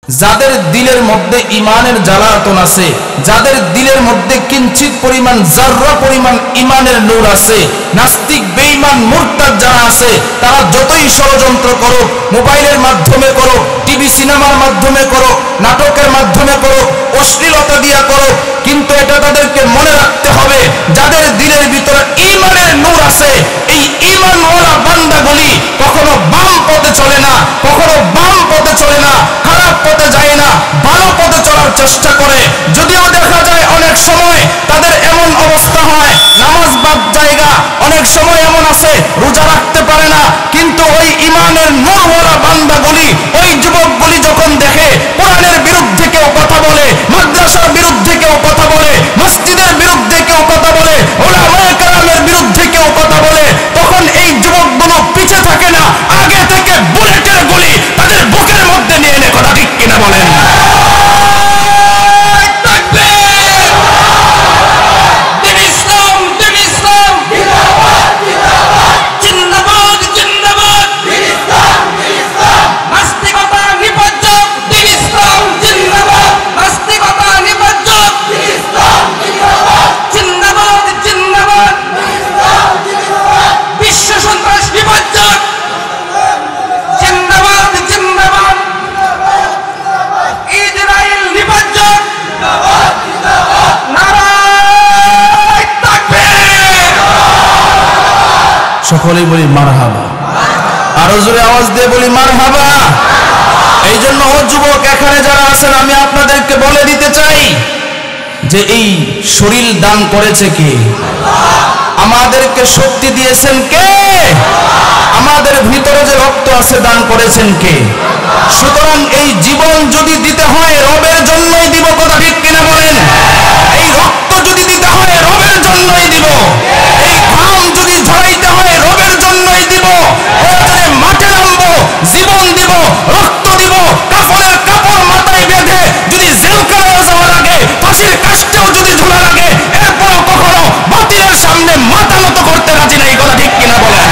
যাদের দিলের মধ্যে ঈমানের জ্বালাতন আছে, যাদের দিলের মধ্যে কিঞ্চিত পরিমাণ যাররা পরিমাণ ঈমানের নূর আছে, নাস্তিক বেঈমান মুরতাদ যারা আছে, তারা যতই ষড়যন্ত্র করুক, মোবাইলের মাধ্যমে করুক, টিভি সিনেমার মাধ্যমে করুক, নাটকের মাধ্যমে করুক, অশ্লীলতা দিয়া করুক, কিন্তু এটা তাদেরকে মনে রাখতে হবে, যাদের দিলের ভিতরে ঈমানের নূর আছে, এই ঈমানওয়ালা বান্দাগুলি কখনো বাম পথে চলে না, কখনো বাম পথে চলে না, খারাপ পথে যায় না, ভালো পথে চলার চেষ্টা করে। যদিও দেখা যায় অনেক সময় তাদের এমন অবস্থা হয়, নামাজ বাদ জায়গা, অনেক সময় এমন আছে রোজা রাখতে পারে না, কিন্তু ওই ঈমানের নূরওয়ালা বান্দাগুলি, ওই যুবকগুলি যখন দেখে কোরআনের বিরুদ্ধে কেউ কথা বলে, মাদ্রাসার বিরুদ্ধে কেউ কথা বলে, মসজিদের বিরুদ্ধে কেউ কথা বলে, উলামায়ে কেরামের বিরুদ্ধে কেউ কথা বলে, তখন এই যুবকগুলো পিছে থাকে না, আগে থেকে বুলেটের গুলি তাদের বুকের মধ্যে নিয়ে এনে কথা ঠিক কিনা বলেন? সকলেই বলি মারহাবা, আরো জোরে আওয়াজ দিয়ে বলি মারহাবা। এই জন্য ও যুবক এখানে যারা আছেন, আমি আপনাদেরকে বলে দিতে চাই যে এই শরীর দান করেছে কে? আমাদেরকে শক্তি দিয়েছেন কে? আমাদের ভিতরে যে রক্ত আছে দান করেছেন কে? সুতরাং এই জীবন যদি দিতে হয় রবের জন্যই দিব, কথা ঠিক কিনা বলেন? এই রক্ত যদি দিতে হয় রবের জন্যই দিব, এই ঘাম যদি ঝরাইতে হয় রবের জন্যই দিব, প্রয়োজনে মাঠে নামবো, জীবন দিব, রক্ত দিব, কাফনের কাপড় মাথায় বেঁধে যদি জেলখানায় যাওয়া লাগে, ফাঁসির কাষ্ঠেও যদি ঝোলা লাগে, এরপরও কখনো বাতিলের সামনে মাথা নত করতে রাজি নাই, কথা ঠিক কিনা বলেন?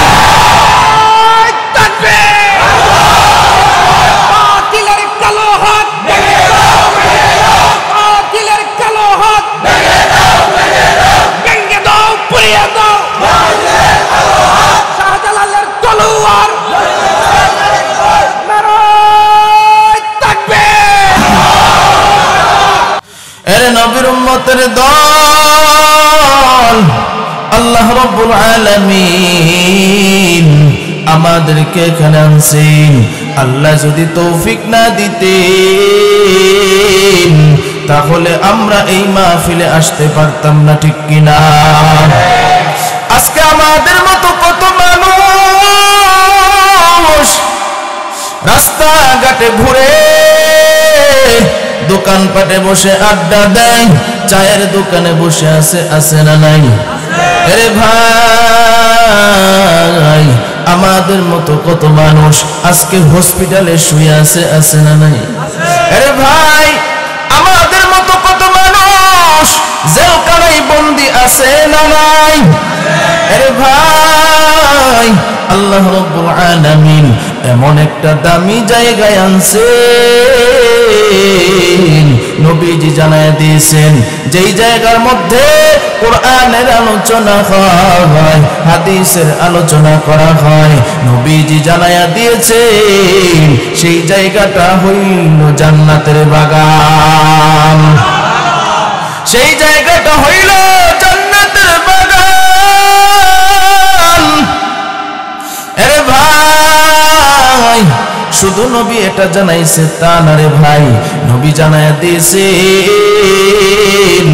নবীর উম্মতের দল, আল্লাহ রাব্বুল আলামিন আমাদেরকে এখানে আনছেন। আল্লাহ যদি তৌফিক না দিতেন তাহলে আমরা এই মাহফিলে আসতে পারতাম না, ঠিক কিনা? আজকে আমাদের মতো কত মানুষ রাস্তাঘাটে ঘুরে, দোকানপাটে বসে আড্ডা দেয়, চায়ের দোকানে বসে আছে না নাই? আরে ভাই, আমাদের মতো কত মানুষ আজকে হসপিটালে শুয়ে আছে না নাই? আরে ভাই, আমাদের মতো কত মানুষ জেলখানায় বন্দী আছে না নাই? আরে ভাই, আল্লাহ রাব্বুল আলামিন এমন একটা দামি জায়গায় আনছেন, নবীজি জানায় দিয়েছেন, যেই জায়গার মধ্যে কোরআনের আলোচনা হয়, হাদিসের আলোচনা করা হয়, নবীজি জানায়া দিয়েছেন সেই জায়গাটা হইল জান্নাতের বাগান। সেই জায়গাটা হইল জান্নাতের বাগান। আরে ভাই, শুধু নবী এটা জানাইছে তা না রে ভাই, নবী জানায়া দিয়েছেন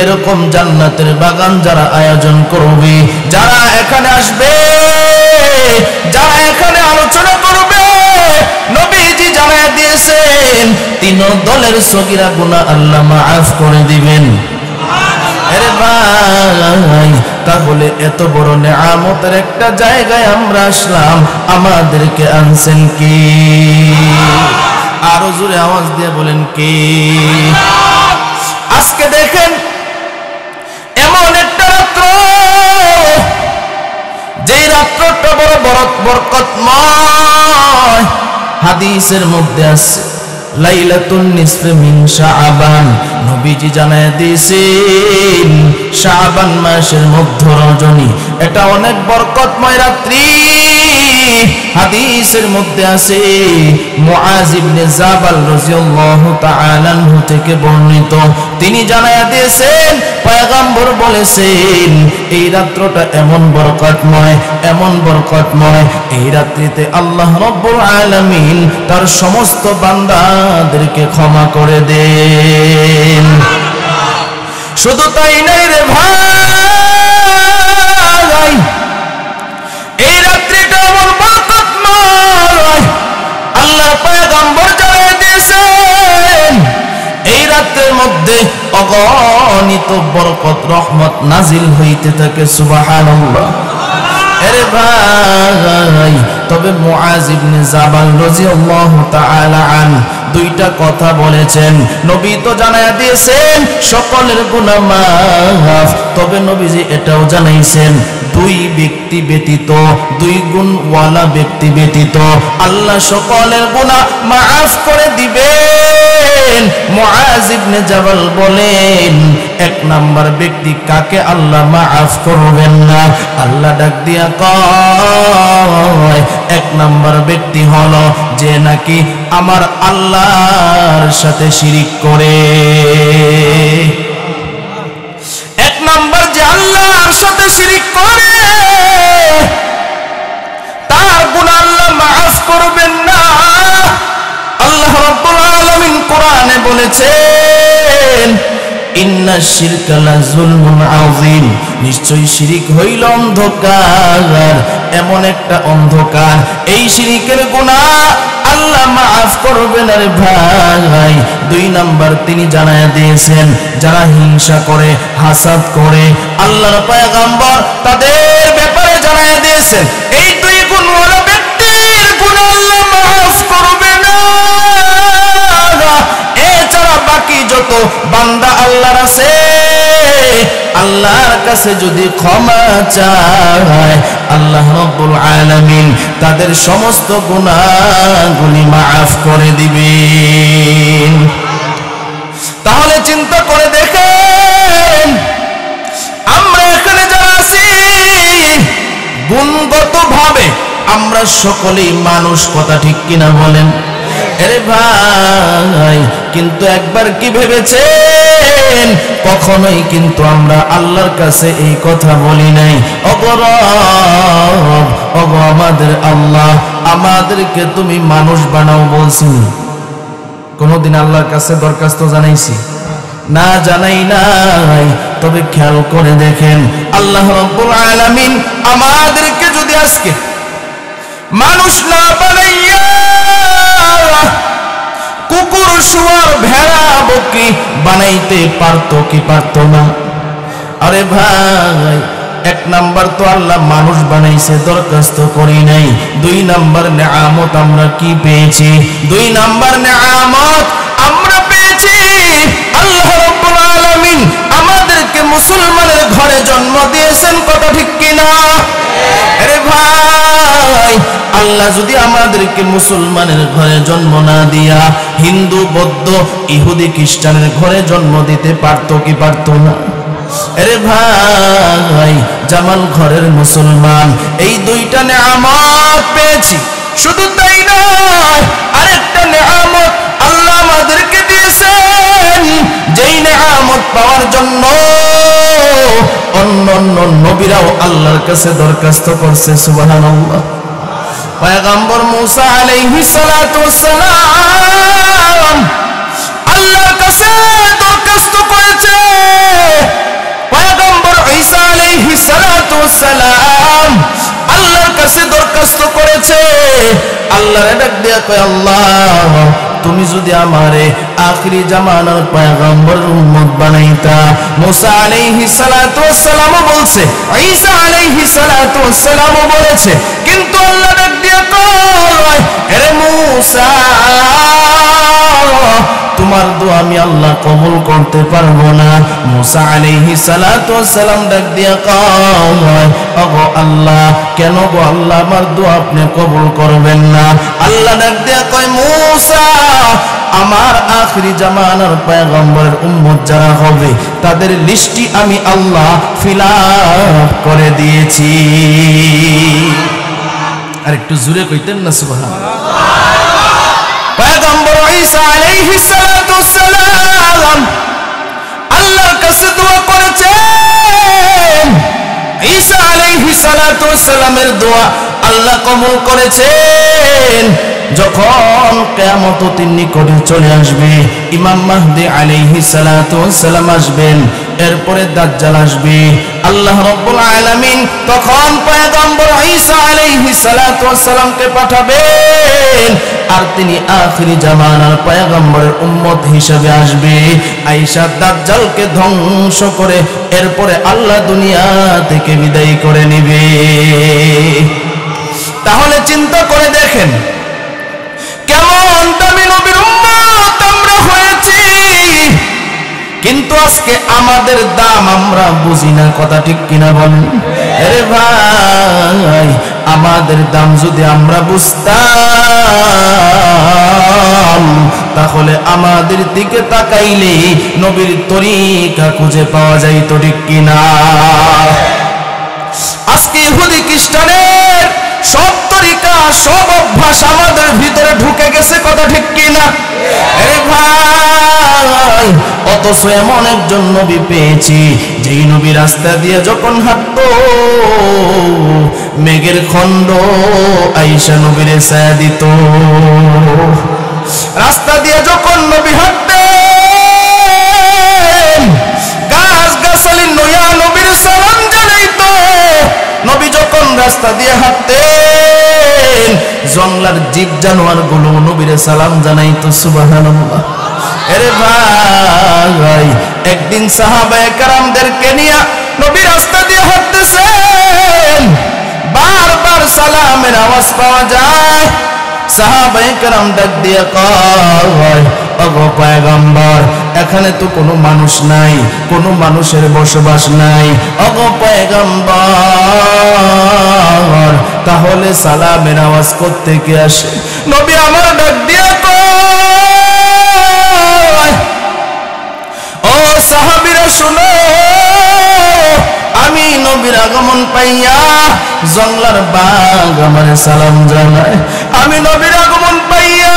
এরকম জান্নাতের বাগান যারা আয়োজন করবে, যারা এখানে আসবে, যারা এখানে আলোচনা করবে, নবীজি জানায়া দিয়েছেন তিন দলের সগীরা গুনাহ আল্লাহ মাফ করে দিবেন। আরে ভাই, তাহলে এত বড় নেয়ামতের একটা জায়গায় আমরা আসলাম, আমাদেরকে আনছেন কি? আরো জোরে আওয়াজ দিয়ে বলেন কি? আজকে দেখেন এমন একটা রাত্র, যেই রাত্রটা বড় বরকতময়, হাদিসের মধ্যে আছে লাইলাতুন নিসফি মিন শাবান, নবীজি জানায় দিয়েছেন শাবান মাসের মধ্য রজনী এটা অনেক বরকতময় রাত্রি। হাদিসের মধ্যে আছে মুআজ ইবনে জাবাল রাদিয়াল্লাহু তাআলা আনহু থেকে বর্ণিত, তিনি জানায়া দিয়েছেন পয়গম্বর বলেছেন এই রাত্রটা এমন বরকতময়, এমন বরকতময়, এই রাত্রিতে আল্লাহ রাব্বুল আলামিন তার সমস্ত বান্দাদেরকে ক্ষমা করে দেন। শুধু তাই নাই রে ভাই, এই রাত্রিটা এমন বরকতময়, আল্লাহ পয়গম্বর জানিয়ে দিয়েছেন এই রাতের মধ্যে অগণিত বরকত রহমত নাজিল হইতে থাকে। সুবহানাল্লাহ। আরে ভাই, তবে মুআজ ইবনে জাবাল রাদিয়াল্লাহু তাআলা আনহু দুইটা কথা বলেছেন। নবী তো জানায়া দিয়েছেন সকলের গুনাহ মাফ, তবে নবীজি এটাও জানাইছেন দুই ব্যক্তি ব্যতীত, দুই গুণওয়ালা ব্যক্তি ব্যতীত আল্লাহ সকলের গুনাহ মাফ করে দিবেন। মুআজ ইবনে জাবাল বলেন এক নাম্বার ব্যক্তি কাকে আল্লাহ মাফ করবেন না? আল্লাহ ডাক দিয়া কয় এক নাম্বার ব্যক্তি হলো যে নাকি আমার আল্লাহর সাথে শিরিক করে। এক নাম্বার যে আল্লাহর সাথে শিরিক করে তার গুনাহ আল্লাহ মাফ করবেন না। আল্লাহ রাব্বুল আলামিন কোরআনে বলেছেন ইন্না শিরকা লাযুলমুন আযীম, নিশ্চয়ই শিরিক হইল অন্ধকার, এমন একটা অন্ধকার এই শিরিকের গুনাহ আল্লাহ মাফ করবেন। আরে ভাই, দুই নাম্বার তিনি জানায়া দিয়েছেন যারা হিংসা করে, হাসাদ করে, আল্লাহর পয়গম্বর তাদের ব্যাপারে জানায়া দিয়েছেন এই দুই গুণওয়ালা ব্যক্তির গুনাহ আল্লাহ মাফ করবে না। এছাড়া বাকি যত বান্দা আল্লাহর আছে আল্লাহর কাছে যদি ক্ষমা চায় আল্লাহ রাব্বুল আলামিন তাদের সমস্ত গুনাহগুলি মাফ করে দিবেন। তাহলে চিন্তা করে দেখেন আমরা এখানে যারা আছি গুণগতভাবে আমরা সকলেই মানুষ, কথা ঠিক কিনা বলেন? আরে ভাই, কিন্তু একবার কি ভেবেছেন কখনোই কিন্তু আমরা আল্লাহর কাছে এই কথা বলি নাই ওগো রব, ওগো আমাদের আল্লাহ আমাদেরকে তুমি মানুষ বানাও বলছি? কোনদিন আল্লাহর কাছে দরখাস্ত জানাইছি? না, জানাই নাই। তবে খেয়াল করে দেখেন আল্লাহ রাব্বুল আলামিন আমাদেরকে যদি আজকে মানুষ না বানাইয়া কুকুর, শুয়োর, ভেড়া, বকরি বানাইতে পারতো কি পারতো না? আরে ভাই, এক নাম্বার তো আল্লাহ মানুষ বানাইছে, দরখাস্ত করি নাই। দুই নাম্বার নেয়ামত আমরা কি পেয়েছি? দুই নাম্বার নেয়ামত আমরা পেয়েছি আল্লাহ রাব্বুল আলামিন আমাদেরকে মুসলমানের ঘরে জন্ম দিয়েছেন, কথা ঠিক কিনা? আরে ভাই, আল্লাহ যদি আমাদেরকে মুসলমানের ঘরে জন্ম না দিয়া হিন্দু, বৌদ্ধ, ইহুদি, খ্রিস্টানের ঘরে জন্ম দিতে পারতো কি পারতো না? আরে ভাই, জামাল ঘরের মুসলমান, এই দুইটা নেয়ামত পেয়েছি। শুধু তাই নয়, আরেকটা নেয়ামত আল্লাহ আমাদেরকে দিয়েছেন, যেই নেয়ামত পাওয়ার জন্য অন্য অন্য নবীরাও আল্লাহর কাছে দরখাস্ত করছে। সুবহানাল্লাহ। পয়গম্বর মুসা আলাইহিস সালাতু ওয়াস সালাম আল্লাহর কাছে দরখাস্ত করেছে। পয়গম্বর ঈসা আলাইহিস সালাতু ওয়াস সালাম আল্লাহর কাছে দরখাস্ত করেছে। আল্লাহর ডাক দিয়া কয় আল্লাহ, তুমি যদি আমারে আখিরি জামানার পয়গম্বর উম্মত বানাইতা। মুসা আলাইহিস সালাতু ওয়াস সালাম বলছে, ঈসা আলাইহিস সালাতু ওয়াস সালাম বলেছে, কিন্তু আল্লাহ ডাক দিয়া কয় আরে মুসা, তোমার দোয়া আমি আল্লাহ কবুল করতে পারবো না। মুসা আলাইহিস সালাতু ওয়াস সালাম ডাক দিয়া কয় ওগো আল্লাহ, কেন গো আল্লাহ আমার দোয়া আপনি কবুল করবেন না? আল্লাহ ডাক দিয়া কয় মুসা, আমার আখিরি জামানার পয়গম্বরের উম্মত যারা হবে তাদের লিস্টটি আমি আল্লাহ ফিল আপ করে দিয়েছি। আর একটু জোরে কইতেন না সুবহানাল্লাহ। পয়গম্বর ঈসা আলাইহিস সালাতু ওয়াস সালাম আল্লাহর কাছে দোয়া করেছেন। ঈসা আলাইহিস সালাতু ওয়াস সালামের দোয়া আল্লাহ কবুল করেছেন। যখন কিয়ামতের নিকটে চলে আসবে, ইমাম মাহদী আলাইহিস সালাতু ওয়াস সালাম আসবেন, এরপরে দাজ্জাল আসবে, আল্লাহ রাব্বুল আলামিন তখন পয়গম্বর ঈসা আলাইহিস সালাতু ওয়াস সালামকে পাঠাবেন, আর তিনি আখিরি জামানার পয়গম্বরের উম্মত হিসেবে আসবে। আয়েশা দাজ্জালকে ধ্বংস করে এরপরে আল্লাহ দুনিয়া থেকে বিদায় করে নেবে। তাহলে চিন্তা করে দেখেন কেমন দামি নবীর উম্মত আমরা হয়েছি, কিন্তু আজকে আমাদের দাম আমরা বুঝি না। কথা ঠিক কিনা বলেন? আরে ভাই, আমাদের দাম যদি আমরা বুঝতাম তাহলে আমাদের দিকে তাকাইলে নবীর তরিকা খুঁজে পাওয়া যাইত, ঠিক কিনা? আজকে ইহুদি খ্রিস্টানের সব তরিকা সব অভ্যাস আমাদের ভিতরে ঢুকে গেছে। কথা ঠিক কিনা? আরে ভাই, অথচ এমন একজন নবী পেয়েছি যেই নবী রাস্তা দিয়ে যখন হাঁটতো মেঘের খণ্ড আয়েশা নবীরে ছায়া দিত। রাস্তা দিয়ে যখন নবী হাঁটতেন গাছ গাছালি নয়া নবীর সালাম জানাইতো। নবী যখন রাস্তা দিয়ে হাঁটতেন জঙ্গলার জীব জানোয়ার গুলো নবীরে সালাম জানাইতো। সুবহানাল্লাহ। আরে ভাই, একদিন সাহাবায়ে কেরামদেরকে নিয়ে নবী রাস্তা দিয়ে হাঁটতেছেন, বারবার সালামের আওয়াজ পাওয়া যায়। সাহাবায়ে কেরাম ডাক দিয়ে কয়, ওগো পয়গম্বর, এখানে তো কোনো মানুষ নাই, কোনো মানুষের বসবাস নাই। ওগো পয়গম্বর, তাহলে সালামের আওয়াজ করতে কে আসে? নবী আমার ডাক দিয়ে কয়, ও সাহাবীরা শুনো, আমি নবীর আগমন পাইয়া জঙ্গলার বাঘ আমার সালাম জানায়। আমি নবীর আগমন পাইয়া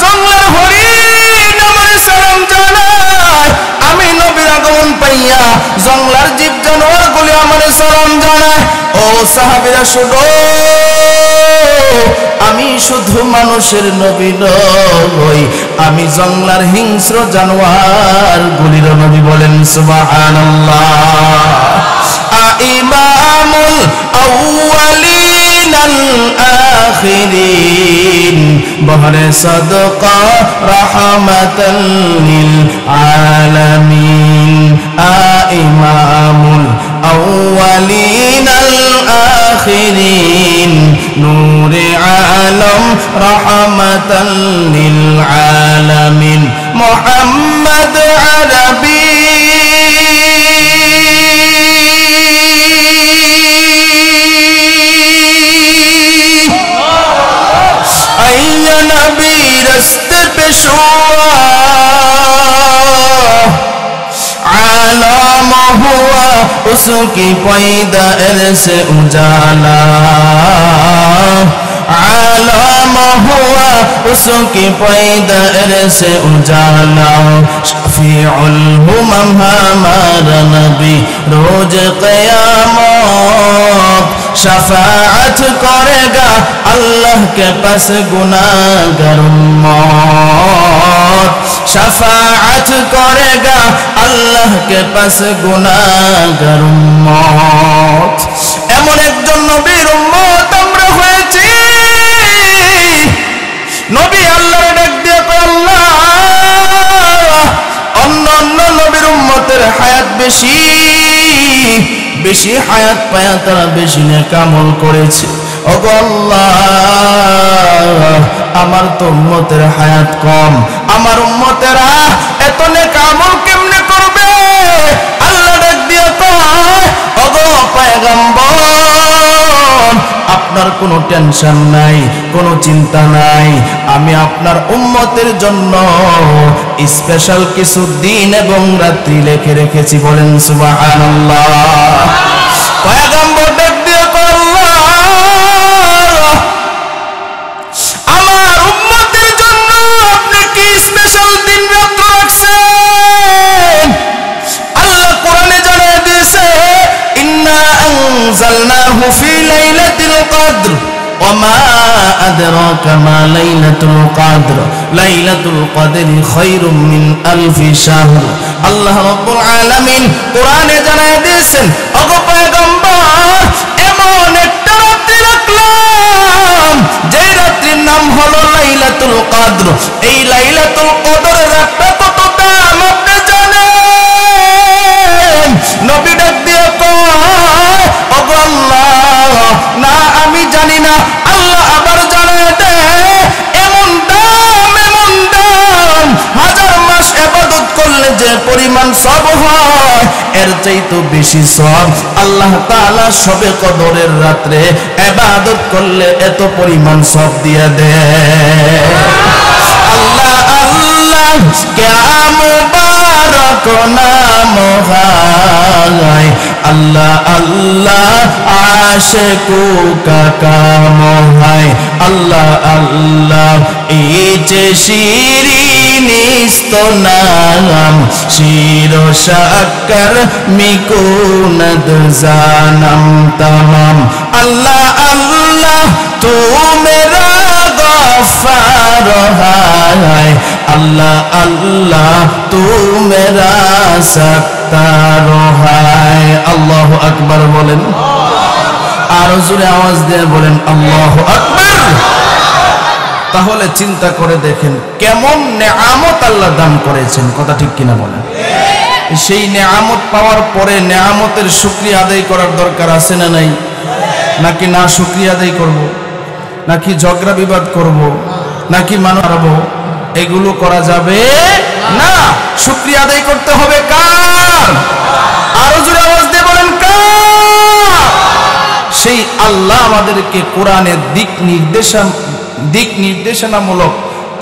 জঙ্গলার হরিণ আমার সালাম জানায়। আমি নবীর আগমন পাইয়া জঙ্গলার জীব জানোয়ার গুলি আমার সালাম জানায়। ও সাহাবীরা শুনো, আমি শুধু মানুষের নবী নই, আমি জঙ্গলার হিংস্র জানোয়ার গুলির নবী। বলেন সুবহানাল্লাহ। ইমামুল আউয়ালিন আল আখিরিন বহরে সাদকা রাহমাতাল লিল আলামিন। ইমামুল আউয়ালিন আল আখিরিন নূরে আলম রাহমাতাল লিল আলামিন মুহাম্মদ আরবি आइया नबी रस्ते पे शुआ आलम हुआ उसकी पैदाइश से उजाला। आलम हुआ उसकी पैदाइश से उजाला। शफीउल उम्म हमारा नबी रोज क़यामत शफाअत करेगा अल्लाह के पास गुनाहगार उम्मत। शफाअत करेगा अल्लाह के पास गुनाहगार उम्मत। এমন একজন নবীর উম্মত আমরা হয়েছি। নবী আল্লাহর ডাক দিয়ে কয়, আল্লাহ অন্য নবীর উম্মতের হায়াত বেশি, বেশি হায়াত পায়া তারা বেশি নেক আমল করেছে। ওগো আল্লাহ, আমার তো উম্মতের হায়াত কম, আমার উম্মতেরা এত নেক আমল কেমনে করবে? আল্লাহ ডাক দিয়ে কয়, ওগো পয়গম্বর, আপনার কোনো টেনশন নাই, কোনো চিন্তা নাই। আমি আপনার উম্মতের জন্য স্পেশাল কিছু দিন এবং রাত্রি লিখে রেখেছি। বলেন সুবহানাল্লাহ। পয়গম্বর ডাক দিয়ে আল্লাহ, আমার উম্মতের জন্য আপনি কি স্পেশাল দিন রাত্র রাখছেন? আল্লাহ কোরআনে জানিয়ে দিয়েছে, ইন্না আনজালনাহু ফি লাইলাতিল কদর ওয়া মা আদরাকা মা লাইলাতুল কদর লাইলাতুল কদরি খায়রুম মিন আলফি শাহর। আল্লাহ রাব্বুল আলামিন কোরআনে জানিয়ে দিয়েছেন, ওগো পয়গম্বর, এমন একটা রাত্রি রাখলাম যে রাত্রির নাম হলো লাইলাতুল কদর। এই লাইলাতুল কদরের রাতটা কত দাম আপনি জানেন? নবী ডাক দিয়ে কয়, ওগো আল্লাহ, না আমি জানি না। আল্লাহ আবার জানায় দেয়, এমন দাম, এমন দাম, হাজার মাস ইবাদত করলে যে পরিমাণ সওয়াব হয় এর চাইতে বেশি সওয়াব আল্লাহ তাআলা শবে কদরের রাতে ইবাদত করলে এত পরিমাণ সওয়াব দিয়ে দেয়। আল্লাহ আল্লাহ क्या मुबारक नाम है, अल्लाह अल्लाह आशिकों का काम है, अल्लाह अल्लाह इचे शिरीनिस्त नाम शिरो शक्कर मिकुनद जानम तमाम। अल्लाह अल्लाह तू मेरा गफ्फार है, अल्लाह अल्लाह तू मेरा सत्तार है। अल्लाहु আকবার বলেন, আর জোরে আওয়াজ দিয়ে বলেন আল্লাহু আকবার। তাহলে চিন্তা করে দেখেন কেমন নেয়ামত আল্লাহ দান করেছেন, কথা ঠিক কিনা বলেন? সেই নেয়ামত পাওয়ার পরে নেয়ামতের শুকরিয়া আদায় করার দরকার আছে না নাই? নাকি না শুকরিয়া আদায় করব, নাকি ঝগড়া বিবাদ করব, নাকি মানব, এগুলো করা যাবে না। শুকরিয়া আদায় করতে হবে কার? আরো জোরে আওয়াজ দিয়ে বলেন কার? সেই আল্লাহ আমাদেরকে কোরআনের দিক নির্দেশনামূলক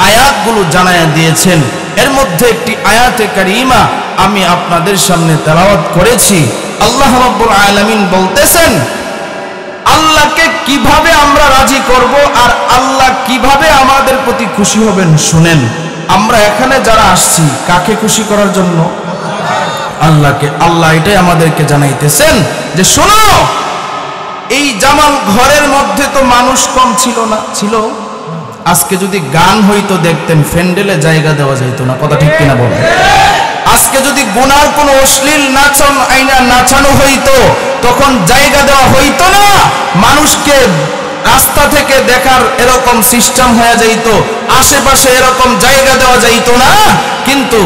আয়াতগুলো জানায়া দিয়েছেন। এর মধ্যে একটি আয়াতে কারিমা আমি আপনাদের সামনে তেলাওয়াত করেছি। আল্লাহ রাব্বুল আলামিন বলতেছেন, আল্লাহকে কিভাবে আমরা রাজি করব আর আল্লাহ কিভাবে আমাদের প্রতি খুশি হবেন শুনেন। আমরা এখানে যারা আসছি কাকে খুশি করার জন্য? আল্লাহকে। আল্লাহ এটাই আমাদেরকে জানাইতেছেন যে শোনো, এই জামাল ঘরের মধ্যে তো মানুষ কম ছিল না, ছিল। আজকে যদি গান হইতো দেখতেন ফ্যান্ডেলে জায়গা দেওয়া যাইতো না, কথা ঠিক কিনা বলেন? আজকে যদি গুনার কোনো অশ্লীল নাচানো হইতো তখন জায়গা দেওয়া হইতো না। মানুষকে রাস্তা থেকে দেখার এরকম সিস্টেম হয়ে যাইতো, আশেপাশে এরকম জায়গা দেওয়া যাইতো না। কিন্তু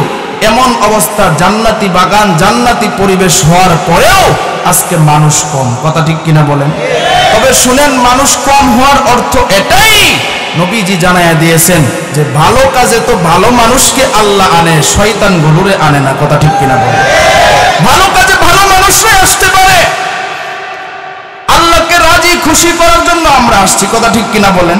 এমন অবস্থা, জান্নাতি বাগান, জান্নাতি পরিবেশ হওয়ার পরেও আজকে মানুষ কম, কথা ঠিক কিনা বলেন? তবে শুনেন, মানুষ কম হওয়ার অর্থ এটাই, নবীজি জানায়া দিয়েছেন যে ভালো কাজে তো ভালো মানুষকে আল্লাহ আনে, শয়তান গুলোরে আনে না, কথা ঠিক কিনা বলেন? ভালো কাজে ভালো মানুষরাই আসতে পারে। আল্লাহকে রাজি খুশি করার জন্য আমরা আসছি, কথা ঠিক কিনা বলেন?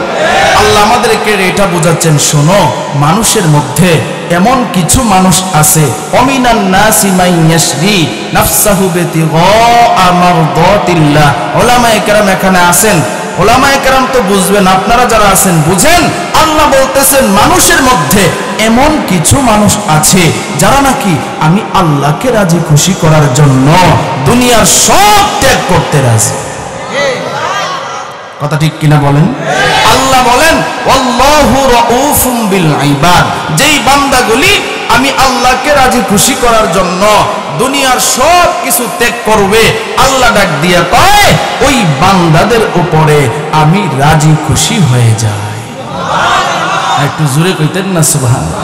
আল্লাহ আমাদেরকে এটা বোঝাচ্ছেন, শোনো, মানুষের মধ্যে এমন কিছু মানুষ আছে, অমিনান নাসি মান ইয়াশরি নাফসাহু বিতিগা মারদাতিল্লাহ। উলামায়ে কেরাম এখানে আছেন, উলামায়ে কেরাম তো বুঝবেন, আপনারা যারা আছেন বুঝেন। আল্লাহ বলতেছেন মানুষের মধ্যে এমন কিছু মানুষ আছে যারা নাকি আমি আল্লাহকে রাজি খুশি করার জন্য দুনিয়ার সব ত্যাগ করতে রাজি, কথা ঠিক কিনা বলেন? আল্লাহ বলেন আল্লাহু রাউফুম বিল ইবাদ, যেই বান্দাগুলি আমি আল্লাহকে রাজি খুশি করার জন্য দুনিয়ার সব কিছু ত্যাগ করবে, আল্লাহ ডাক দিয়া কয় ওই বান্দাদের উপরে আমি রাজি খুশি হয়ে যাই। একটু জোরে কইতেন না সুবহানাল্লাহ?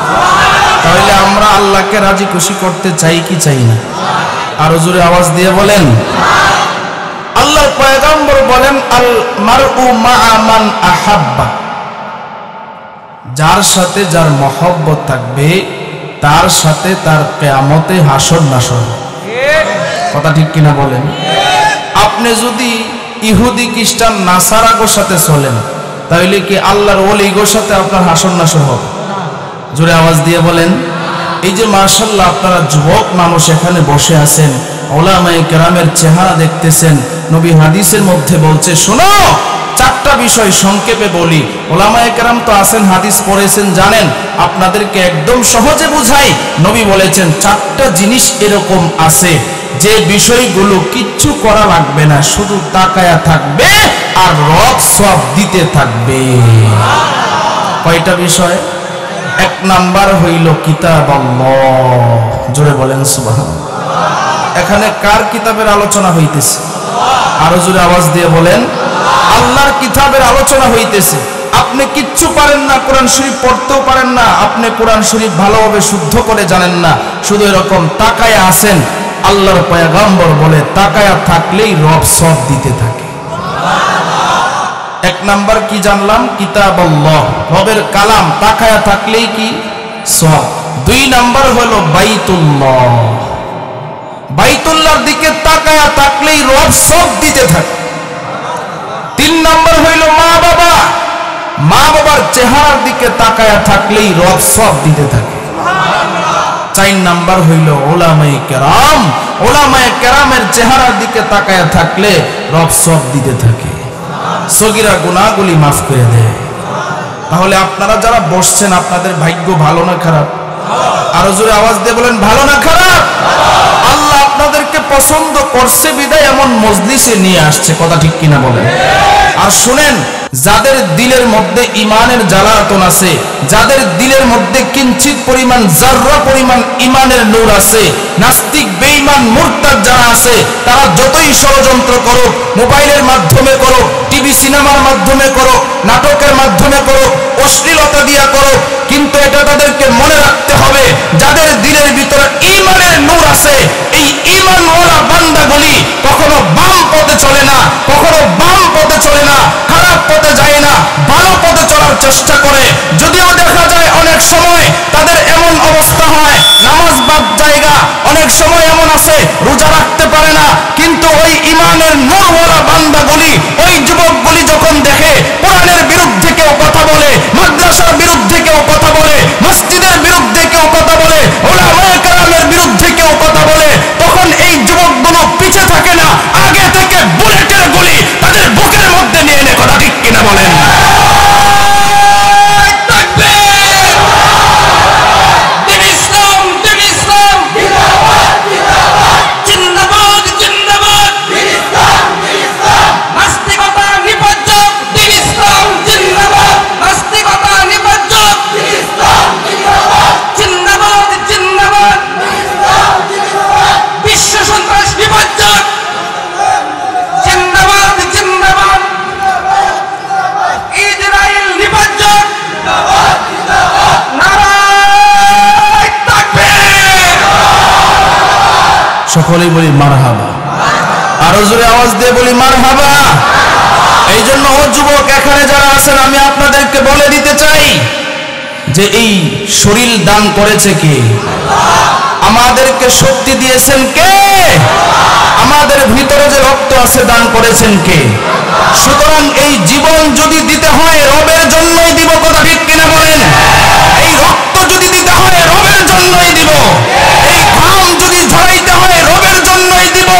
তাহলে আমরা আল্লাহকে রাজি খুশি করতে চাই কি চাই না? আরো জোরে আওয়াজ দিয়ে বলেন। আল্লাহর পয়গম্বর বলেন আল মারউ মা'a মান আহাব্বা, যার সাথে যার মহব্বত থাকবে তার সাথে তার কিয়ামতে হাসর নাসর, কথা ঠিক কিনা বলেন? আপনি যদি ইহুদি খ্রিস্টান নাসারাগোর সাথে চলেন, তাহলে কি আল্লাহর ওলিগোর সাথে আপনার হাসর নাসর হবে? জোরে আওয়াজ দিয়ে বলেন। এই যে মাশাআল্লাহ আপনারা যুবক মানুষ এখানে বসে আছেন, উলামায়ে কেরামের চেহারা দেখতেছেন। নবী হাদিসের মধ্যে বলছে, শোনো চারটা বিষয় সংক্ষেপে বলি। উলামায়ে কেরাম তো আছেন, হাদিস পড়েছেন, জানেন, আপনাদেরকে একদম সহজে বুঝাই। নবী বলেছেন চারটা জিনিস এরকম আছে যে বিষয়গুলো কিচ্ছু করা লাগবে না, শুধু তাকায়া থাকবে আর রব সব দিতে থাকবে। কয়টা বিষয়? এক নাম্বার হইল কিতাব আল্লাহ। জোরে বলেন সুবহানাল্লাহ। এখানে কার কিতাবের আলোচনা হইতেছে? আরো জোরে আওয়াজ দিয়ে বলেন। আল্লাহর কিতাবের আলোচনা হইতেছে। আপনি কিচ্ছু পারেন না, কোরআন শরীফ পড়তেও পারেন না, আপনি কোরআন শরীফ ভালোভাবে শুদ্ধ করে জানেন না, শুধু এরকম তাকায়া আছেন। আল্লাহর পয়গম্বর বলে তাকায়া থাকলেই রব সব দিতে থাকে। এক নাম্বার কি জানলাম? কিতাব আল্লাহ, রবের কালাম, তাকায়া থাকলেই কি সব। দুই নাম্বার হলো বাইতুল্লাহ, বাইতুল্লাহর দিকে তাকায়া থাকলেই রব সব দিতে থাকে। তিন নাম্বার হইল মা বাবা, মা বাবার চেহারার দিকে তাকায়া থাকলেই রব সব দিতে থাকে। চার নাম্বার হইল উলামায়ে কেরাম, উলামায়ে কেরামের চেহারার দিকে তাকায়া থাকলে রব সব দিতে থাকে, সগীরা গুনাহগুলি মাফ করে দেয়। তাহলে আপনারা যারা বসছেন আপনাদের ভাগ্য ভালো না খারাপ? আরো জোরে আওয়াজ দিয়ে বলেন, ভালো না খারাপ? আল্লাহ আপনাদেরকে পছন্দ করছে বিদায় এমন মজলিসে নিয়ে আসছে, কথা ঠিক কিনা বলেন? আর শুনেন, যাদের দিলের মধ্যে ইমানের জ্বালাতন আছে, যাদের দিলের মধ্যে কিঞ্চিত পরিমাণ জাররা পরিমাণ ইমানের নূর আছে, নাস্তিক বেঈমান মুরতাদ যারা আছে, তারা যতই ষড়যন্ত্র করুক, মোবাইলের মাধ্যমে করুক, টিভি সিনেমার মাধ্যমে করুক, নাটকের মাধ্যমে করুক, অশ্লীলতা দিয়া করুক, কিন্তু এটা তাদেরকে মনে রাখতে হবে, যাদের দিলের ভিতরে ইমানের নূর আছে, এই ইমানওয়ালা বান্দাগুলি কখনো বাম পথে চলে না, কখনো বাম পথে চলে না, খারাপ পথে যায় না, ভালো পথে চলার চেষ্টা করে। যদিও দেখা যায় অনেক সময় তাদের এমন অবস্থা হয়, নামাজ বাদ জায়গা, অনেক সময় এমন আছে রোজা রাখতে পারে না, কিন্তু ওই ইমানের নূরওয়ালা বান্দাগুলি, ওই যুবকগুলি যখন দেখে কোরআনের বিরুদ্ধে কেউ কথা বলে, মাদ্রাসার বিরুদ্ধে কেউ কথা বলে, মসজিদের বিরুদ্ধে কেউ কথা বলে, উলামায়ে কেরামের বিরুদ্ধে কেউ কথা বলে, তখন এই যুবকগুলো পিছে থাকে না, আগে থেকে বুলেটের গুলি তাদের বুকের মধ্যে নিয়ে এনে, কথা ঠিক কিনা বলেন? সকলেই বলি মারহাবা। আরো জোরে আওয়াজ দিয়ে বলি মারহাবা। এই জন্য ও যুবক এখানে যারা আছেন, আমি আপনাদেরকে বলে দিতে চাই যে এই শরীর দান করেছে কে? আমাদেরকে শক্তি দিয়েছেন কে? আমাদের ভিতরে যে রক্ত আছে দান করেছেন কে? সুতরাং এই জীবন যদি দিতে হয় রবের জন্যই দিব, কথা ঠিক কিনা বলেন? এই রক্ত যদি দিতে হয় রবের জন্যই দিব, এই ঘাম যদি ঝরাইতে হয় রবের জন্যই দিব।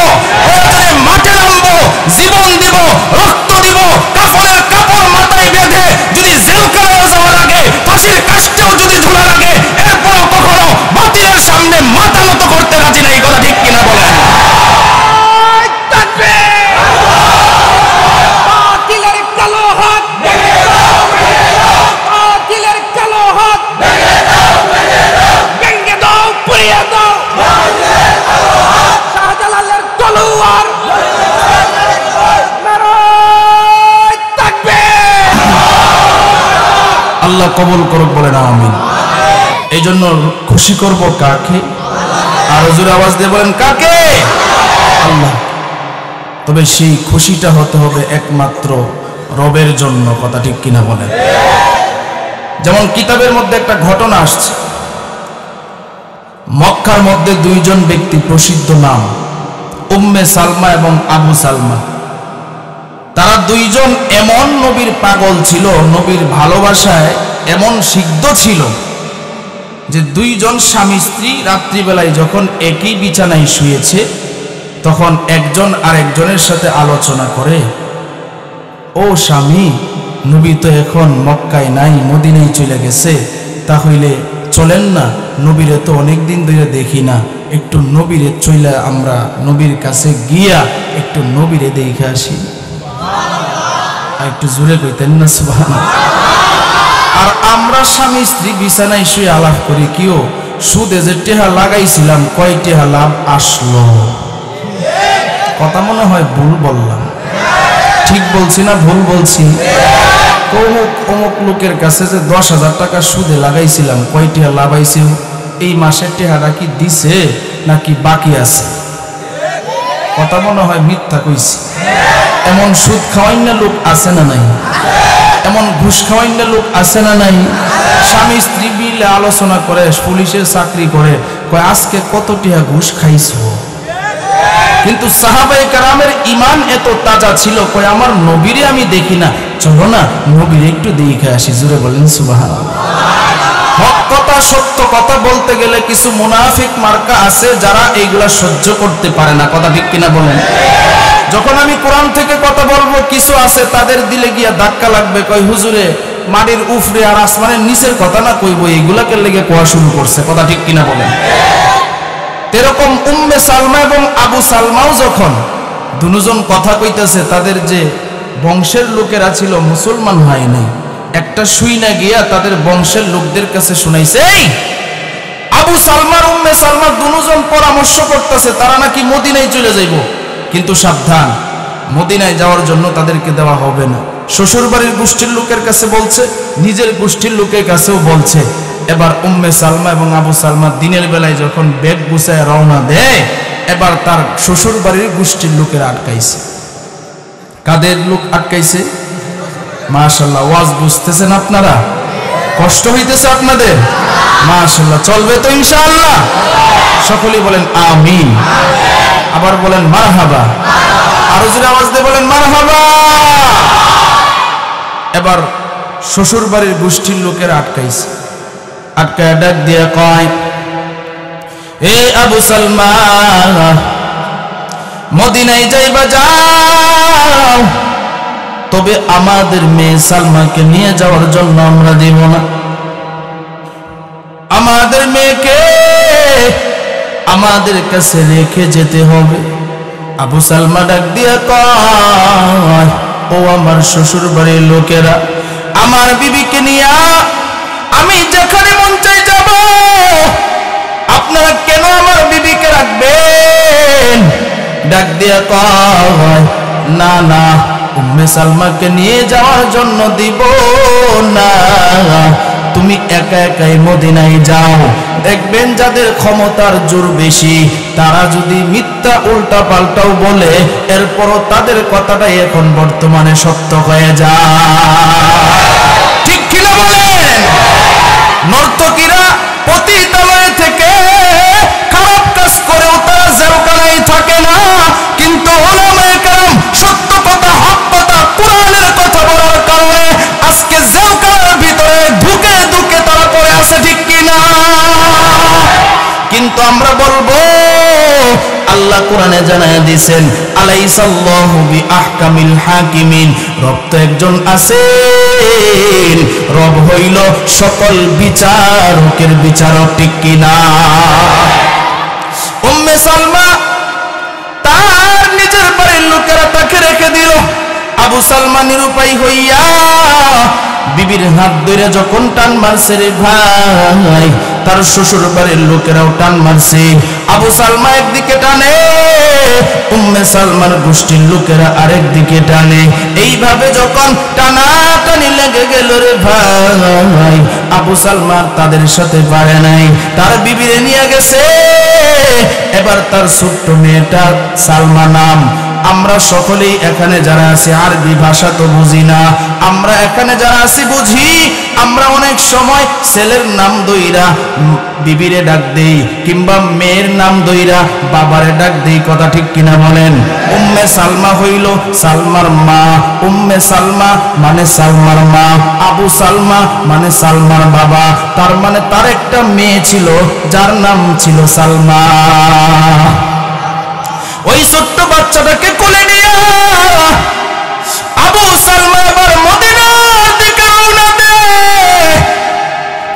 প্রয়োজনে মাঠে নামবো, জীবন দিব, রক্ত দিব, কাফনের কাপড় মাথায় বেঁধে যদি জেলখানায় যাওয়া লাগে, ফাঁসির কাষ্ঠেও যদি ঝোলা লাগে, এরপরও কখনো বাতিলের সামনে মাথা নত করতে রাজি নাই, কথা ঠিক কিনা বলেন? আল্লাহ কবুল করুক, বলেন আমিন। এই জন্য খুশি করব কাকে? আরো জোরে আওয়াজ দিয়ে বলেন কাকে? আল্লাহ। তবে সেই খুশিটা হতে হবে একমাত্র রবের জন্য, কথা ঠিক কিনা বলেন? যেমন কিতাবের মধ্যে একটা ঘটনা আসছে, মক্কার মধ্যে দুইজন ব্যক্তি, প্রসিদ্ধ নাম উম্মে সালমা এবং আবু সালমা। তারা দুইজন এমন নবীর পাগল ছিল, নবীর ভালোবাসায় এমন সিদ্ধ ছিল যে দুইজন স্বামী স্ত্রী রাত্রিবেলায় যখন একই বিছানায় শুয়েছে তখন একজন আরেকজনের সাথে আলোচনা করে, ও স্বামী, নবী তো এখন মক্কায় নাই, মদিনায় চলে গেছে, তাহলে চলেন না, নবীরে তো অনেকদিন ধরে দেখি না, একটু নবীরে চলে আমরা নবীর কাছে গিয়া একটু নবীরে দেখে আসি। আর একটু জোরে কইতেন না সুবহানাল্লাহ। আর আমরা স্বামী স্ত্রী বিছানায় শুয়ে আলাপ করি, কিও সুদে যে টেহা লাগাইছিলাম কয় টেহা লাভ আসলো? কথা মনে হয় ভুল বললাম, ঠিক বলছি না ভুল বলছি? অমুক অমুক লোকের কাছে যে 10,000 টাকা সুদে লাগাইছিলাম কয় টেহা লাভ আইছে? এই মাসের টেহাটা কি দিছে নাকি বাকি আছে? কথা মনে হয় মিথ্যা কইছি। এমন সুদ খাওয়াইনা লোক আছে না নাই? এমন ঘুষ খাওয়াইনা লোক আছে না নাই? স্বামী স্ত্রী মিলে আলোচনা করে, পুলিশের চাকরি করে, কয় আজকে কত টিহা ঘুষ খাইছো? কিন্তু সাহাবায়ে কেরামের ঈমান এত তাজা ছিল, কয় আমার নবীরে আমি দেখি না, চলো না নবীরে একটু দেখে আসি। জোরে বলেন সুবহানাল্লাহ। হক কথা সত্য কথা বলতে গেলে কিছু মুনাফিক মার্কা আছে যারা এইগুলা সহ্য করতে পারে না, কথা ঠিক কিনা বলেন? যখন আমি কোরআন থেকে কথা বলবো কিছু আছে তাদের দিলে গিয়া ধাক্কা লাগবে, কয় হুজুরে মাটির উফরে আর আসমানের নিচের কথা না কইবো, এইগুলাকে লেগে কোয়া শুরু করছে, কথা ঠিক কিনা বলেন? এরকম উম্মে সালমা এবং আবু সালমাও যখন দুজন কথা কইতেছে, তাদের যে বংশের লোকেরা ছিল মুসলমান হয় নাই, একটা শুই না গিয়া তাদের বংশের লোকদের কাছে শুনাইছে, এই আবু সালমার উম্মে সালমা দুজন পরামর্শ করতেছে তারা নাকি মদিনায় চলে যাইব, কিন্তু সাবধান, মদিনায় যাওয়ার জন্য তাদেরকে দেওয়া হবে না। শ্বশুর বাড়ির গোষ্ঠীর লোকের কাছে বলছে, নিজের গোষ্ঠীর লোকের কাছেও বলছে। এবার উম্মে সালমা এবং আবু সালমা দিনের বেলায় যখন ব্যাগ গুছায় রওনা দেয়, এবার তার শ্বশুর বাড়ির গোষ্ঠীর লোকেরা আটকাইছে। কাদের লোক আটকাইছে? মাশাআল্লাহ, ওয়াজ বুঝতেছেন আপনারা? কষ্ট হইতেছে আপনাদের? মাশাআল্লাহ, চলবে তো ইনশাআল্লাহ? সকলেই বলেন আমিন, আবার বলেন মারহাবা, আরো জোরে আওয়াজ দিয়ে বলেন মারহাবা। এবার শ্বশুর বাড়ির গোষ্ঠীর লোকেরা আটকাইছে, আটকায় ডাক দিয়ে কয়, এ আবু সালমা, মদিনায় যাইবা যাও, তবে আমাদের মেয়ে সালমাকে নিয়ে যাওয়ার জন্য আমরা দেব না। আমাদের মেয়েকে আমাদের কাছে রেখে যেতে হবে। আবু সালমা ডাক দিয়ে কয়, ও আমার শ্বশুর বাড়ির লোকেরা, আমার বিবিকে নিয়ে আমি যেখানে মন চাই যাব, আপনারা কেন আমার বিবিকে রাখবেন? ডাক দিয়া কয়, না না, উম্মে সালমাকে নিয়ে যাওয়ার জন্য দিব না, তুমি একা একাই মদিনায় যাও। দেখবেন যাদের ক্ষমতার জোর বেশি তারা যদি মিথ্যা উল্টা পাল্টাও বলে, এরপরও তাদের কথাটাই এখন বর্তমানে সত্য হয়ে যায়। ঠিক কিনা বলেন? নর্তকীরা পতিতালয় থেকে খারাপ কাজ করেও তারা জেলখানায় থাকে না, কিন্তু উলামায়ে কেরাম সত্য কথা, হক কথা, কোরআনের কথা বলার কারণে আজকে জেলখানার ভিতরে ঢুকে ঢুকে তারা পড়ে আছে, ঠিক কিনা? কিন্তু আমরা বলবো, আল্লাহ কোরআনে জানায় দিয়েছেন, আলাইসাল্লাহু বিআহকামিল হাকিমিন, রব তো একজন আছেন, রব হইল সকল বিচারকের বিচারক, ঠিক কিনা? উম্মে সালমা তার নিজের বাড়ির লোকেরা তাকে রেখে দিল। আবু সালমা নিরুপায় হইয়া বিবির হাত ধরে যখন টান মারছে রে ভাই, তার শ্বশুর বাড়ির লোকেরাও টান মারছে। আবু সালমা একদিকে টানে, উম্মে সালমার গোষ্ঠীর লোকেরা আরেক দিকে টানে। এইভাবে যখন টানাটানি লেগে গেল রে ভাই, আবু সালমা তাদের সাথে পারে নাই, তার বিবিরে নিয়ে গেছে। এবার তার ছোট্ট মেয়েটা সালমা নাম, আমরা সকলেই এখানে যারা আছি আরবি ভাষা তো বুঝি না, আমরা এখানে যারা আছি বুঝি। আমরা অনেক সময় ছেলের নাম দইরা বিবিরে ডাক দেই, কিংবা মেয়ের নাম দইরা বাবারে ডাক দেই, কথা ঠিক কিনা বলেন? উম্মে সালমা হইল সালমার মা, উম্মে সালমা মানে সালমার মা, আবু সালমা মানে সালমার বাবা। তার মানে তার একটা মেয়ে ছিল যার নাম ছিল সালমা। ওই ছোট্ট বাচ্চাটাকে কোলে নিয়ে আবু সালমা এবার মদিনার দিকে রওনা দেয়।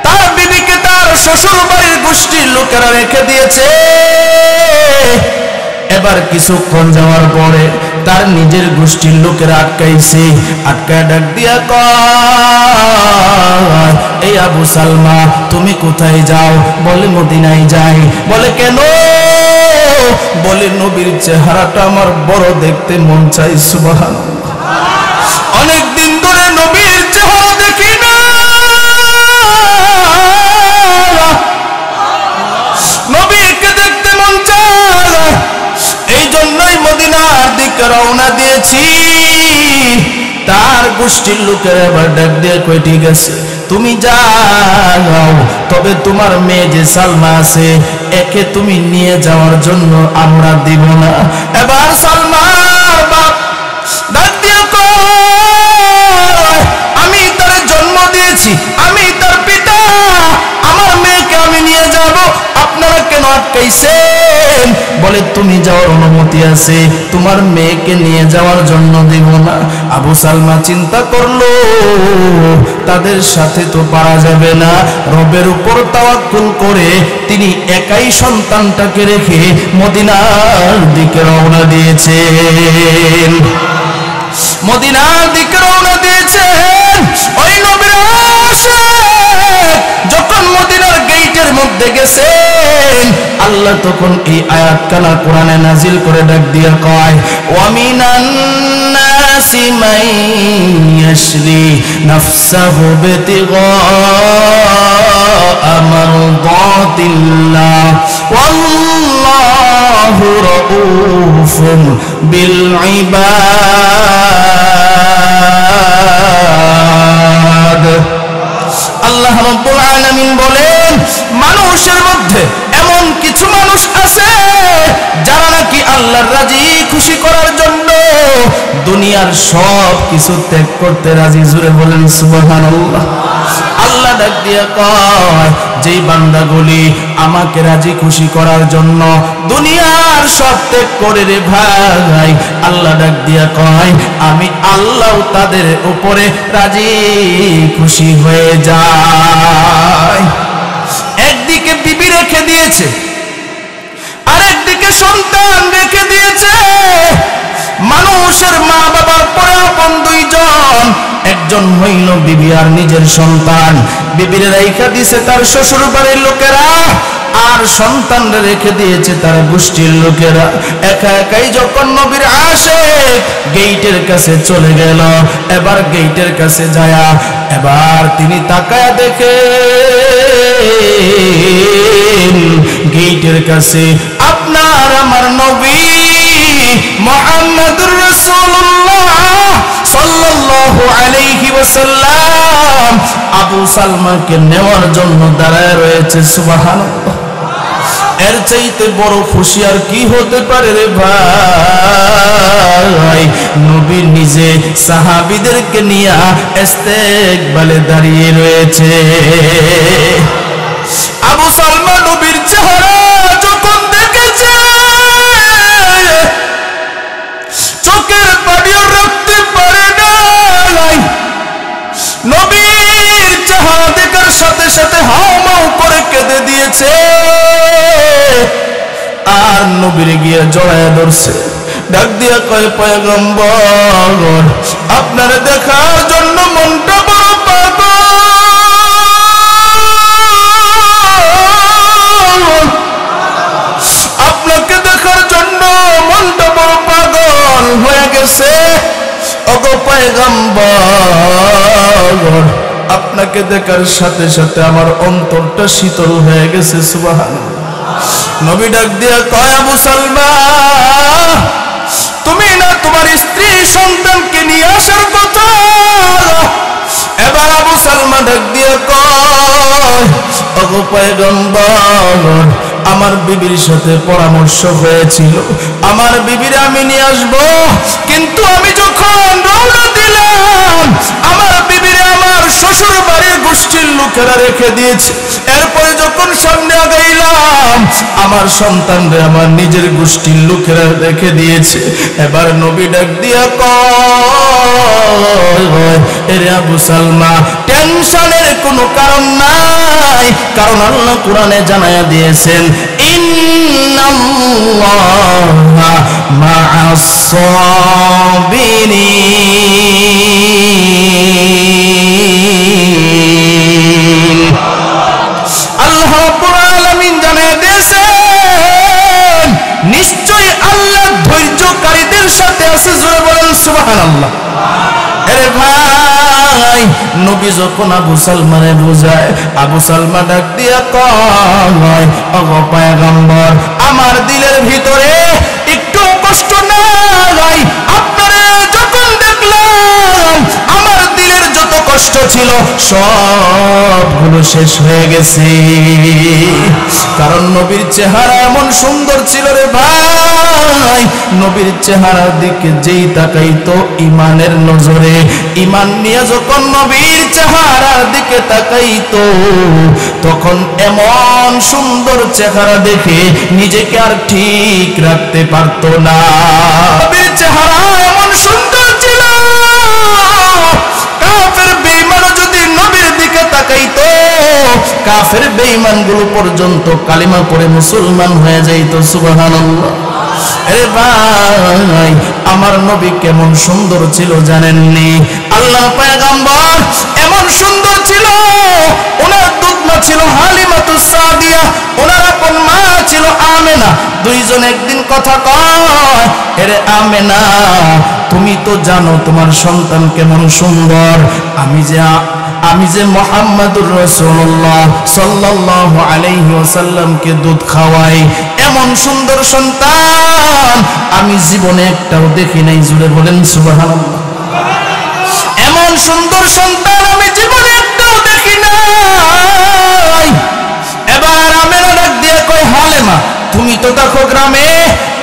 তার বিবিকে তার শ্বশুর বাড়ির গোষ্ঠীর লোকেরা রেখে দিয়েছে। এবার কিছুক্ষণ যাওয়ার পরে তার নিজের গোষ্ঠীর লোকেরা আটকাইছে, আটকায় ডাক দিয়া কয়, এই আবু সালমা তুমি কোথায় যাও? বলে মদিনায় যাই। বলে কেন? বলে নবীর চেহারাটা আমার বড় দেখতে মন চাই। সুবহানাল্লাহ, অনেক দিন ধরে নবীর চেহারা দেখি না, নবীকে দেখতে মন চায়, এই জন্যই মদিনার দিকে রওনা দিয়েছি। তার গোষ্ঠীর লোকেরা এবার ডাক দিয়ে কই, ঠিক আছে তুমি যাও, তবে তোমার মেয়ে যে সালমা আছে একে তুমি নিয়ে যাওয়ার জন্য আমরা দিব না। এবার সালমার বাপ ডাক দিয়ে কয়, আমি তার জন্ম দিয়েছি, আমি তার পিতা, আমার মেয়েকে আমি নিয়ে যাব, আপনারা কেন আটকাইছেন? বলে তুমি যাওয়ার অনুমতি আছে, তোমার মেয়েকে নিয়ে যাওয়ার জন্য দিব না। আবু সালমা চিন্তা করলো তাদের সাথে তো পারা যাবে না। রবের উপর তাওয়াক্কুল করে তিনি একাই সন্তানটাকে রেখে মদিনার দিকে রওনা দিয়েছেন। মদিনার দিকে রওনা দিয়েছেন। ওই নবীর আশিক যখন মদিনার গেটের মধ্যে গেছেন, আল্লাহ তখন এই আয়াত কানা কোরআনে নাজিল করে ডাক দিয়া কয়, ওয়ামিনান নাসি মান ইয়াশরি নাফসাহু বিতিগা মারদাতিল্লাহ ওয়াল্লাহু রাউফুন বিল ইবাদ। আল্লাহ রাব্বুল আলামিন বলেন, মানুষের মধ্যে এমন কিছু মানুষ আছে যারা নাকি আল্লাহর রাজি খুশি করার জন্য দুনিয়ার সব কিছু ত্যাগ করতে রাজি। জোরে বলেন সুবহানাল্লাহ। আল্লাহ ডাক দিয়া কয়, যেই বান্দাগুলি আমাকে রাজি খুশি করার জন্য দুনিয়ার সব ত্যাগ করে রে ভাই, আল্লাহ ডাক দিয়া কয় আমি আল্লাহ তাদের উপরে রাজি খুশি হয়ে যায়। একদিকে বিবি রেখে দিয়েছে, আরেকদিকে সন্তান রেখে দিয়েছে। মানুষের মা বাবার পরে আপন দুইজন, একজন হইল বিবি আর নিজের সন্তান। বিবির রেখে দিয়েছে তার শ্বশুর বাড়ির লোকেরা, আর সন্তানরা রেখে দিয়েছে তার গোষ্ঠীর লোকেরা। একা একাই যখন নবীর আশিক গেটের কাছে চলে গেল, এবার গেটের কাছে যায়া এবার তিনি তাকায়া দেখে গেটের কাছে আপনার আমার নবী মুহাম্মদুর রাসূলুল্লাহ সাল্লাল্লাহু আলাইহি ওয়াসাল্লাম আবু সালমাকে নেওয়ার জন্য দাঁড়ায় রয়েছে। সুবহানাল্লাহ। এর চাইতে বড় খুশি আর কি হতে পারে রে ভাই? নবী নিজে সাহাবীদেরকে নিয়ে ইস্তেকবালে দাঁড়িয়ে রয়েছে। আবু সালমা নবীর চেহারা যখন দেখেছে, চোখের পানিও রাখতে পারে নাই। নবীর চেহারা দেখার সাথে সাথে হাউমাউ করে কেঁদে দিয়েছে, আর নবীর গিয়ে জড়ায় ধরছে, ডাক দিয়া কয়, পয়গম্বর আপনার দেখার জন্য মনটা বড় পাগল, আপনাকে দেখার জন্য মনটা বড় পাগল হয়ে গেছে। ওগো পয়গম্বর আপনাকে দেখার সাথে সাথে আমার অন্তরটা শীতল হয়ে গেছে। সুবহানাল্লাহ। নবী ডাক দিয়া কয়, আবু সালমা তুমি না তোমার স্ত্রী সন্তানকে নিয়ে আসার কথা। এবার আবু সালমা ডাক দিয়ে কয়, ওগো পয়গম্বর, আমার বিবির সাথে পরামর্শ হয়েছিল, আমার বিবির আমি নিয়ে আসবো, কিন্তু আমি যখন রওনা দিলাম আমার বিবিরে আমার শ্বশুর বাড়ির গোষ্ঠীর লোকেরা রেখে দিয়েছে। এরপরে যখন সামনে আগাইলাম আমার সন্তানরে আমার নিজের গোষ্ঠীর লোকেরা রেখে দিয়েছে। এবার নবী ডাক দিয়া কয়, এরে আবু সালমা, টেনশনের কোনো কারণ নাই, কারণ আল্লাহ কোরআনে জানায়া দিয়েছেন ইন্নাল্লাহা মা'আস সাবিরিন। আল্লাহ রাব্বুল আলামিন জানায়া দিয়েছেন নিশ্চয়ই আল্লাহ ধৈর্যকারীদের সাথে আছে। জোরে বলেন সুবহানাল্লাহ। আরে ভাই, নবী যখন আবু সালমানে বুঝায়, আবু সালমা ডাক দিয়া কয়, ওগো পয়গম্বর, আমার দিলের ভিতরে একটু কষ্ট নাই। আপনারা যখন দেখলাম আমার দিলের যত কষ্ট ছিল সবগুলো শেষ হয়ে গেছে। কারণ নবীর চেহারা এমন সুন্দর ছিল রে ভাই, নবীর চেহারার দিকে যেই তাকাইতো ইমানের নজরে, ইমান নিয়ে যখন নবীর চেহারার দিকে তাকাইতো তখন এমন সুন্দর চেহারা দেখে নিজেকে আর ঠিক রাখতে পারতো না। নবীর চেহারা এমন সুন্দর ছিল, কাফের বেঈমানও যদি নবীর দিকে তাকাইতো, কাফের বেঈমানগুলো পর্যন্ত কালিমা পড়ে মুসলমান হয়ে যাইতো। সুবহানাল্লাহ। আরে ভাই, আমার নবী কেমন সুন্দর ছিল জানেননি? আল্লাহ পয়গম্বর এমন সুন্দর ছিল, ওনার দুধমা ছিল হালিমাতুস সাদিয়া, ওনার আপন মা ছিল আমেনা। দুইজন একদিন কথা কয়, এরে আমেনা, তুমি তো জানো তোমার সন্তান কেমন সুন্দর, আমি যে মুহাম্মাদুর রাসূলুল্লাহ সাল্লাল্লাহু আলাইহি ওয়াসাল্লামকে দুধ খাওয়াই, এমন সুন্দর সন্তান আমি জীবনে একটাও দেখি নাই। জুড়ে বলেন সুবহানাল্লাহ। এমন সুন্দর সন্তান আমি জীবনে একটাও দেখি নাই। এবার আমেনা ডাক দিয়ে কয়, হালেমা, তুমি তো দেখো গ্রামে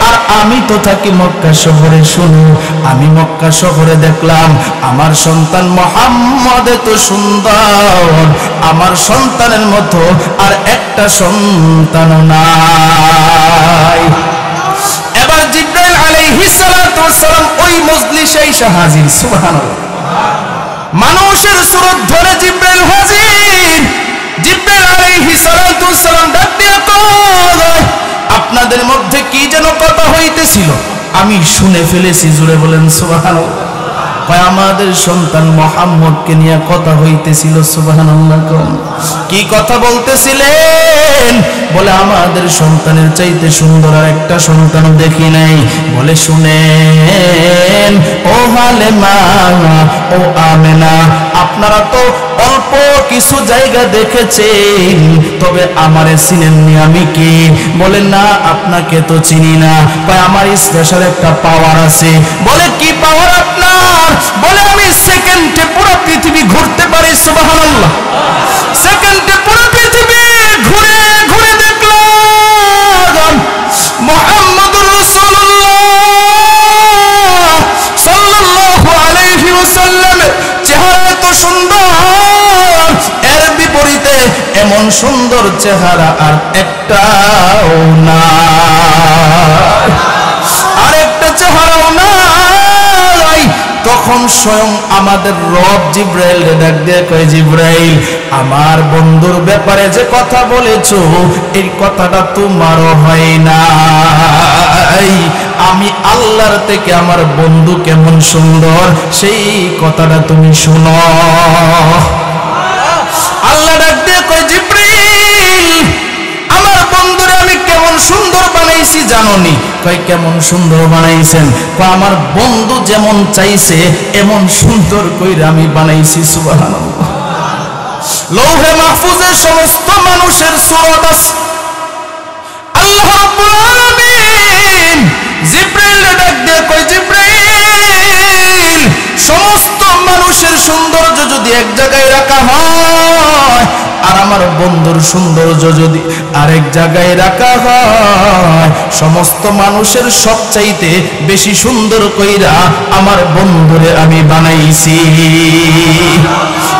আর আমি তো থাকি মক্কা শহরে। শুনো, আমি মক্কা শহরে দেখলাম আমার সন্তান মুহাম্মদ এত সুন্দর, আমার সন্তানের মতো আর একটা সন্তানও নাই। এবার জিবরাইল আলাইহিস সালাতু ওয়াস সালাম ওই মজলিসে এসে হাজির। সুবহানাল্লাহ। মানুষের সুরত ধরে জিবরাইল হাজির। জিবরাইল আলাইহিস সালাতু ওয়াস সালাম ডাক দিয়ে কয়, আপনাদের মধ্যে কি যেন কথা হইতেছিল, আমি শুনে ফেলেছি। জুড়ে বলেন সুবহানাল্লাহ। কয়, আমাদের সন্তান মুহাম্মদকে নিয়ে কথা হইতেছিল। সুবহানাল্লাহ। কি কথা বলতেছিলেন? বলে আমাদের সন্তানের চাইতে সুন্দর আর একটা সন্তান দেখি নাই। বলে শুনেন ও হালেমা, ও আমেনা, আপনারা তো অল্প কিছু জায়গা দেখেছেন, তবে আমারে চিনেননি আমি কি? বলে না, আপনাকে তো চিনি না। কয়, আমার স্পেশাল একটা পাওয়ার আছে। বলে কি পাওয়ার আপনার? বলে আমি সেকেন্ডে পুরো পৃথিবী ঘুরতে পারি। সুবহানাল্লাহ। সেকেন্ডে পুরো পৃথিবী ঘুরে ঘুরে দেখলাম মুহাম্মাদুর রাসূলুল্লাহ সাল্লাল্লাহু আলাইহি ওয়াসাল্লাম চেহারা তো সুন্দর, এর বিপরীতে এমন সুন্দর চেহারা আর একটাও না, আর একটা চেহারাও নাই। তখন স্বয়ং আমাদের রব জিবরাইল ডাক দিয়ে কয়, জিবরাইল, আমার বন্ধুর ব্যাপারে যে কথা বলেছো এই কথাটা তোমারও হয় না। আমি আল্লাহর থেকে আমার বন্ধু কেমন সুন্দর সেই কথাটা তুমি শুনো। আল্লাহ ডাক দিয়ে কয়, জিবরাইল, আমার বন্ধুরে আমি কেমন সুন্দর বানাইছি জানোনি? কয়, কেমন সুন্দর বানাইছেন? কয়, আমার বন্ধু যেমন চাইছে এমন সুন্দর কইরা আমি বানাইছি। সুবহানাল্লাহ। লৌহে মাহফুজে সমস্ত মানুষের সুরত আছে। আল্লাহ রাব্বুল আলামিন জিবরাইল ডাক দিয়ে যদি এক জায়গায় রাখা হয় আর আমার বন্ধুর সৌন্দর্য যদি আরেক জায়গায় রাখা হয়, সমস্ত মানুষের সবচাইতে বেশি সুন্দর কইরা আমার বন্ধুরে আমি বানাইছি।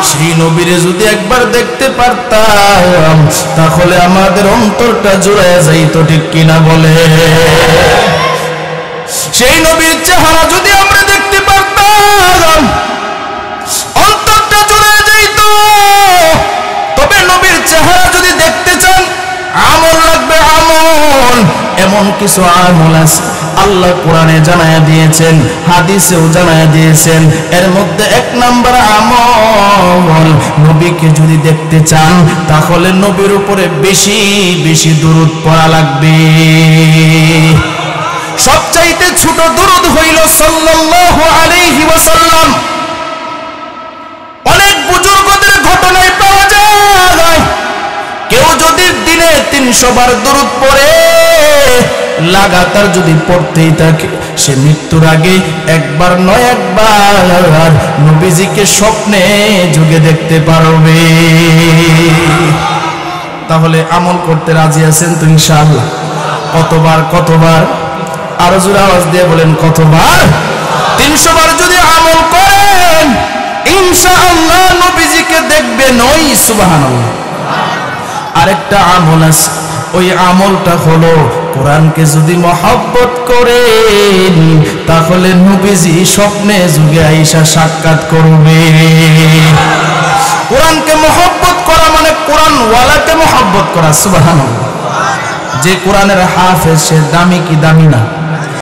সেই নবীরে যদি একবার দেখতে পারতাম তাহলে আমাদের অন্তরটা জুড়ায় যাইতো, ঠিক কিনা বলে? সেই নবীর চেহারা যদি আমরা দেখতে পারতাম অন্তরটা জুড়ায় যাইত। তবে নবীর চেহারা যদি দেখতে চান আমল লাগবে, আমল। এমন কিছু আমল আছে আল্লাহ কোরআনে জানায়া দিয়েছেন, হাদিসেও জানায়া দিয়েছেন। এর মধ্যে এক নাম্বার আমল, নবীকে যদি দেখতে চান তাহলে নবীর উপরে বেশি বেশি দুরূদ পড়া লাগবে। সবচাইতে ছোট দুরূদ হইল সাল্লাল্লাহু আলাইহি ওয়াসাল্লাম। অনেক বুজুর্গদের ঘটনায় পাওয়া যায় কেউ যদি দিনে 300 বার দুরূদ পড়ে, লাগাতার যদি পড়তেই থাকে, সে মৃত্যুর আগে একবার নয় একবার নবীজিকে স্বপ্নে যুগে দেখতে পারবে। তাহলে আমল করতে রাজি আছেন তো ইনশাআল্লাহ? কতবার কতবার? আরো জোরে আওয়াজ দিয়ে বলেন কতবার? 300 বার যদি আমল করেন ইনশাআল্লাহ নবীজিকে দেখবেন। ওই সুবহানাল্লাহ। আরেকটা আমল আছে, ওই আমলটা হলো কোরআনকে যদি মহব্বত করেন তাহলে নবীজি স্বপ্নে যুগে আইসা সাক্ষাৎ করবে। কোরআনকে মহব্বত করা মানে কোরআন ওয়ালাকে মহব্বত করা। সুবহানাল্লাহ। যে কোরআনের হাফেজ সে দামি কি দামি না?